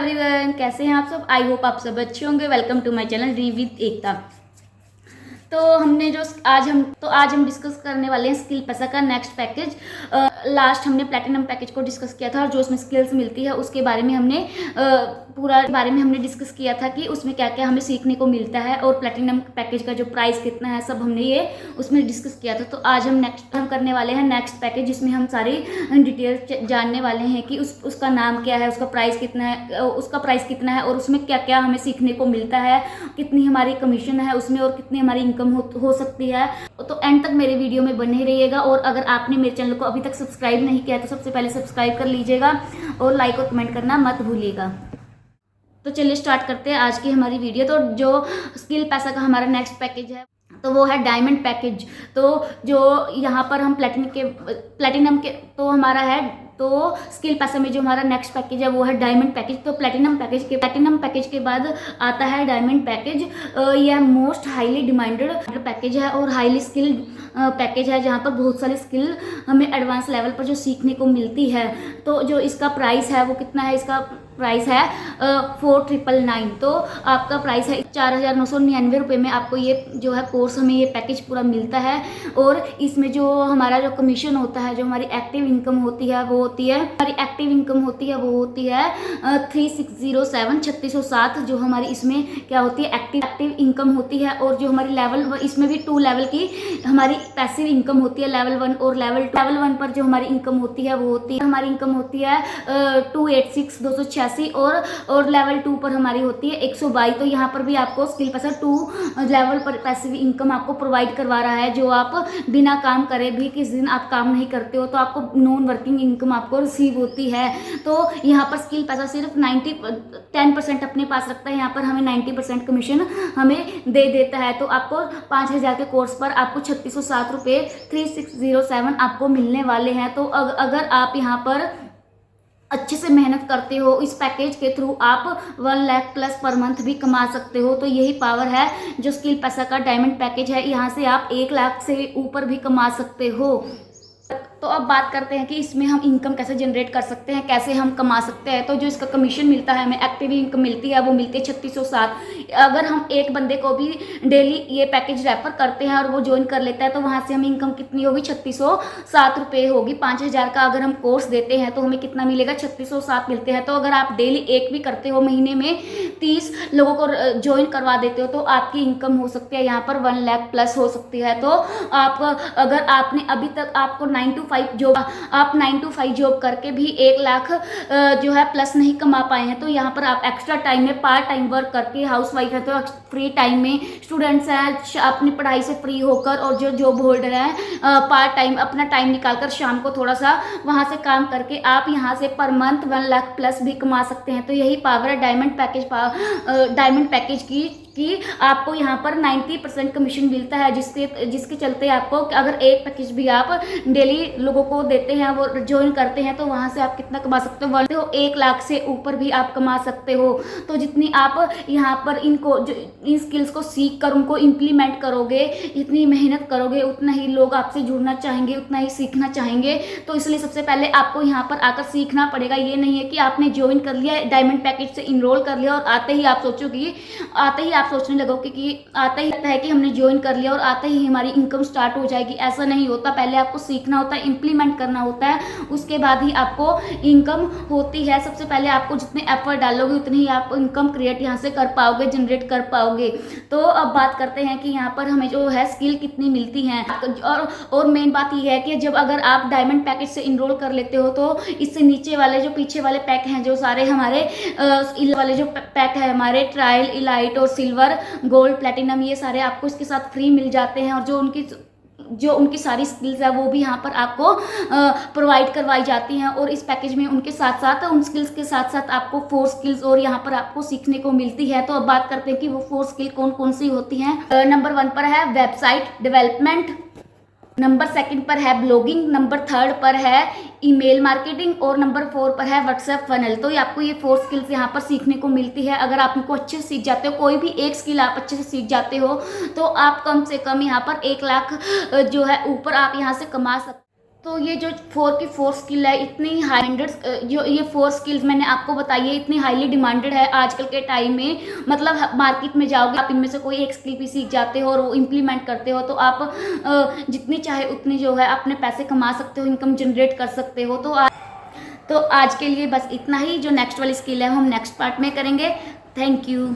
Everyone, कैसे हैं आप सब। आई होप आप सब अच्छे होंगे। वेलकम टू माय चैनल री विद एकता। तो आज हम डिस्कस करने वाले हैं स्किल पैसा का नेक्स्ट पैकेज। लास्ट हमने प्लैटिनम पैकेज को डिस्कस किया था और जो उसमें स्किल्स मिलती है उसके बारे में हमने पूरा बारे में हमने डिस्कस किया था कि उसमें क्या क्या हमें सीखने को मिलता है और प्लैटिनम पैकेज का जो प्राइस कितना है सब हमने ये उसमें डिस्कस किया था। तो आज हम करने वाले हैं नेक्स्ट पैकेज, जिसमें हम सारी डिटेल्स जानने वाले हैं कि उसका नाम क्या है, उसका प्राइस कितना है और उसमें क्या क्या हमें सीखने को मिलता है, कितनी हमारी कमीशन है उसमें और कितनी हमारी इनकम हो सकती है। तो एंड तक मेरे वीडियो में बने रहिएगा। और अगर आपने मेरे चैनल को अभी तक सब्सक्राइब नहीं किया तो सबसे पहले सब्सक्राइब कर लीजिएगा और लाइक और कमेंट करना मत भूलिएगा। तो चलिए स्टार्ट करते हैं आज की हमारी वीडियो। तो जो स्किल पैसा का हमारा नेक्स्ट पैकेज है तो वो है डायमंड पैकेज। तो जो यहाँ पर हम प्लैटिनम के तो हमारा है, तो स्किल पैसा में जो हमारा नेक्स्ट पैकेज है वो है डायमंड पैकेज। तो प्लैटिनम पैकेज के बाद आता है डायमंड पैकेज। यह मोस्ट हाईली डिमांडेड पैकेज है और हाईली स्किल्ड पैकेज है, जहाँ पर बहुत सारी स्किल हमें एडवांस लेवल पर जो सीखने को मिलती है। तो जो इसका प्राइस है वो कितना है, इसका प्राइस है 4999। तो आपका प्राइस है 4999 रुपये में आपको ये जो है कोर्स हमें ये पैकेज पूरा मिलता है। और इसमें जो हमारा जो कमीशन होता है, जो हमारी एक्टिव इनकम होती है वो होती है 3607 जो हमारी इसमें क्या होती है एक्टिव इनकम होती है। और जो हमारी लेवल इसमें भी 2 लेवल की हमारी पैसिव इनकम होती है, लेवल 1 और लेवल 1 पर जो हमारी इनकम होती है वो होती है हमारी इनकम होती है 286 और लेवल 2 पर हमारी होती है 122। तो यहाँ पर भी आपको स्किल पैसा 2 लेवल पर पैसिव इनकम आपको प्रोवाइड करवा रहा है, जो आप बिना काम करे भी किस दिन आप काम नहीं करते हो तो आपको नॉन वर्किंग इनकम आपको रिसीव होती है। तो यहाँ पर स्किल पैसा सिर्फ 10% अपने पास रखता है, यहाँ पर हमें 90% कमीशन हमें दे देता है। तो आपको 5000 के कोर्स पर आपको 3607 रुपये 3607 आपको मिलने वाले हैं। तो अगर आप यहाँ पर अच्छे से मेहनत करते हो इस पैकेज के थ्रू आप 1 लाख प्लस पर मंथ भी कमा सकते हो। तो यही पावर है जो स्किल पैसा का डायमंड पैकेज है। यहाँ से आप 1 लाख से ऊपर भी कमा सकते हो। तो अब बात करते हैं कि इसमें हम इनकम कैसे जनरेट कर सकते हैं, कैसे हम कमा सकते हैं। तो जो इसका कमीशन मिलता है, हमें एक्टिव इनकम मिलती है, वो मिलती है 3607। अगर हम एक बंदे को भी डेली ये पैकेज रेफर करते हैं और वो ज्वाइन कर लेता है तो वहाँ से हमें इनकम कितनी होगी 3607 रुपये होगी। 5000 का अगर हम कोर्स देते हैं तो हमें कितना मिलेगा 3607 मिलते हैं। तो अगर आप डेली एक भी करते हो, महीने में 30 लोगों को ज्वाइन करवा देते हो तो आपकी इनकम हो सकती है यहाँ पर 1 लाख प्लस हो सकती है। तो आप अगर आपने अभी तक आपको 9 to 5 जॉब करके भी 1 लाख जो है प्लस नहीं कमा पाए हैं, तो यहाँ पर आप एक्स्ट्रा टाइम में पार्ट टाइम वर्क करके, हाउस वाइफ है तो फ्री टाइम में, स्टूडेंट्स हैं अपनी पढ़ाई से फ्री होकर और जो जॉब होल्डर हैं पार्ट टाइम अपना टाइम निकालकर शाम को थोड़ा सा वहाँ से काम करके आप यहाँ से पर मंथ 1 लाख प्लस भी कमा सकते हैं। तो यही पावर है डायमंड पैकेज कि आपको यहाँ पर 90% कमीशन मिलता है, जिसके चलते आपको अगर एक पैकेज भी आप डेली लोगों को देते हैं, वो ज्वाइन करते हैं, तो वहाँ से आप कितना कमा सकते हो 1 लाख से ऊपर भी आप कमा सकते हो। तो जितनी आप यहाँ पर इन स्किल्स को सीख कर उनको इम्प्लीमेंट करोगे, जितनी मेहनत करोगे, उतना ही लोग आपसे जुड़ना चाहेंगे, उतना ही सीखना चाहेंगे। तो इसलिए सबसे पहले आपको यहाँ पर आकर सीखना पड़ेगा। ये नहीं है कि आपने ज्वाइन कर लिया, डायमंड पैकेज से इनरोल कर लिया और आते ही आप सोचने लगोगे कि आता ही है कि हमने ज्वाइन कर लिया और आते ही हमारी इनकम स्टार्ट हो जाएगी। ऐसा नहीं होता, पहले आपको सीखना होता है, इम्प्लीमेंट करना होता है, उसके बाद ही आपको इनकम होती है। सबसे पहले आपको जितने एफर्ट डालोगे उतनी ही आप इनकम क्रिएट यहाँ से कर पाओगे, जनरेट कर पाओगे। तो अब बात करते हैं कि यहाँ पर हमें जो है स्किल कितनी मिलती हैं। और मेन बात यह है कि जब अगर आप डायमंड पैकेज से इनरोल कर लेते हो तो इससे नीचे वाले जो पीछे वाले पैक हैं, जो सारे हमारे वाले जो पैक है हमारे ट्रायल, इलाइट और सिल्वर, गोल्ड, प्लैटिनम, ये सारे आपको इसके साथ फ्री मिल जाते हैं। और जो उनकी सारी स्किल्स है वो भी यहाँ पर आपको प्रोवाइड करवाई जाती हैं। और इस पैकेज में उन स्किल्स के साथ साथ आपको 4 स्किल्स और यहाँ पर आपको सीखने को मिलती है। तो अब बात करते हैं कि वो 4 स्किल कौन कौन सी होती हैं। नंबर 1 पर है वेबसाइट डेवलपमेंट, नंबर 2 पर है ब्लॉगिंग, नंबर 3 पर है ईमेल मार्केटिंग और नंबर 4 पर है व्हाट्सएप फनल। तो ये आपको ये 4 स्किल्स यहाँ पर सीखने को मिलती है। अगर आप इनको अच्छे से सीख जाते हो, कोई भी एक स्किल आप अच्छे से सीख जाते हो, तो आप कम से कम यहाँ पर 1 लाख जो है ऊपर आप यहाँ से कमा सकते तो ये जो 4 की 4 स्किल है, इतनी हाई डिमांडेड, जो ये 4 स्किल्स मैंने आपको बताई है, इतनी हाईली डिमांडेड है आजकल के टाइम में। मतलब मार्केट में जाओगे, आप इनमें से कोई एक स्किल भी सीख जाते हो और वो इम्प्लीमेंट करते हो, तो आप जितनी चाहे उतनी जो है अपने पैसे कमा सकते हो, इनकम जनरेट कर सकते हो। तो आज के लिए बस इतना ही। जो नेक्स्ट वाली स्किल है हम नेक्स्ट पार्ट में करेंगे। Thank you.